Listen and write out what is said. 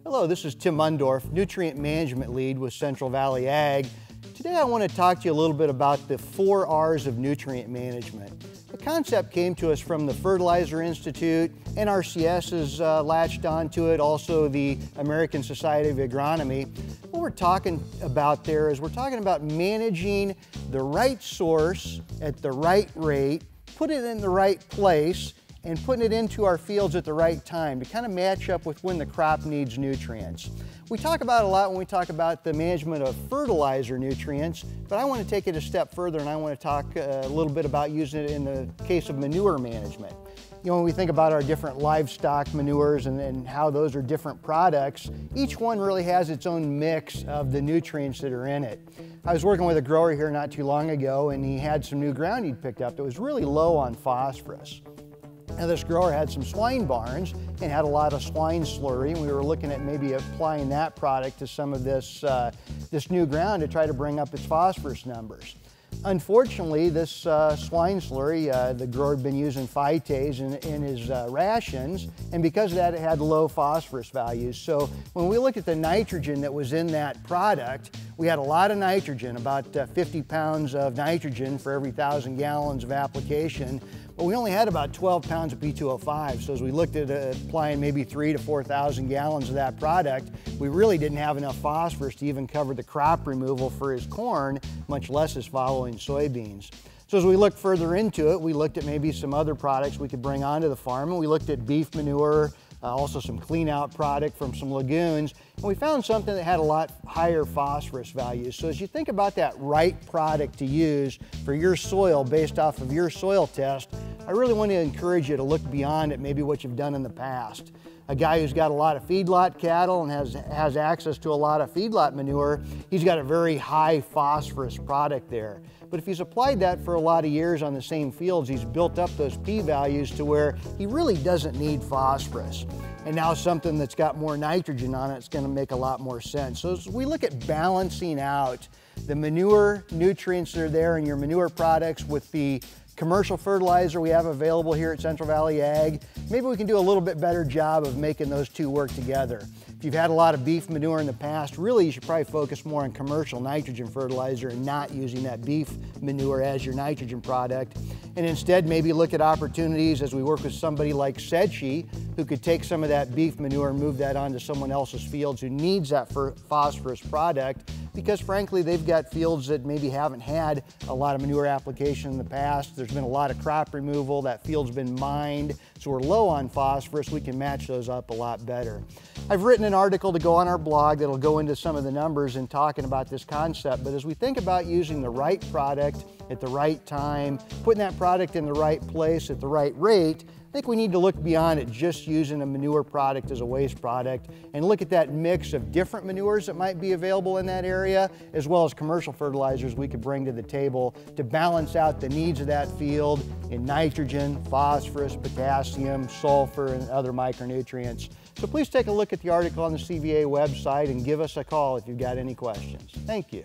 Hello, this is Tim Mundorf, Nutrient Management Lead with Central Valley Ag. Today I want to talk to you a little bit about the 4R's of nutrient management. The concept came to us from the Fertilizer Institute, NRCS has latched onto it, also the American Society of Agronomy. What we're talking about there is we're talking about managing the right source at the right rate, put it in the right place, and putting it into our fields at the right time to kind of match up with when the crop needs nutrients. We talk about it a lot when we talk about the management of fertilizer nutrients, but I want to take it a step further and I want to talk a little bit about using it in the case of manure management. You know, when we think about our different livestock manures and how those are different products, each one really has its own mix of the nutrients that are in it. I was working with a grower here not too long ago and he had some new ground he'd picked up that was really low on phosphorus. Now this grower had some swine barns and had a lot of swine slurry, and we were looking at maybe applying that product to some of this, this new ground to try to bring up its phosphorus numbers. Unfortunately, this swine slurry, the grower had been using phytase in his rations, and because of that it had low phosphorus values. So when we looked at the nitrogen that was in that product, we had a lot of nitrogen, about 50 pounds of nitrogen for every 1,000 gallons of application, but we only had about 12 pounds of P2O5. So as we looked at applying maybe 3,000 to 4,000 gallons of that product, we really didn't have enough phosphorus to even cover the crop removal for his corn, much less his following soybeans. So as we looked further into it, we looked at maybe some other products we could bring onto the farm, and we looked at beef manure, also some clean out product from some lagoons, and we found something that had a lot higher phosphorus values. So as you think about that right product to use for your soil based off of your soil test, I really want to encourage you to look beyond at maybe what you've done in the past. A guy who's got a lot of feedlot cattle and has access to a lot of feedlot manure, he's got a very high phosphorus product there. But if he's applied that for a lot of years on the same fields, he's built up those P values to where he really doesn't need phosphorus. And now something that's got more nitrogen on it, it's going to make a lot more sense. So as we look at balancing out the manure nutrients that are there in your manure products with the commercial fertilizer we have available here at Central Valley Ag, maybe we can do a little bit better job of making those two work together. If you've had a lot of beef manure in the past, really you should probably focus more on commercial nitrogen fertilizer and not using that beef manure as your nitrogen product. And instead maybe look at opportunities as we work with somebody like Setchi, who could take some of that beef manure and move that onto someone else's fields who needs that phosphorus product, because frankly they've got fields that maybe haven't had a lot of manure application in the past. There's been a lot of crop removal, that field's been mined, so we're low on phosphorus. We can match those up a lot better. I've written an article to go on our blog that'll go into some of the numbers and talking about this concept, but as we think about using the right product at the right time, putting that product in the right place at the right rate, I think we need to look beyond it just using a manure product as a waste product and look at that mix of different manures that might be available in that area, as well as commercial fertilizers we could bring to the table to balance out the needs of that field in nitrogen, phosphorus, potassium, sulfur, and other micronutrients. So please take a look at the article on the CVA website and give us a call if you've got any questions. Thank you.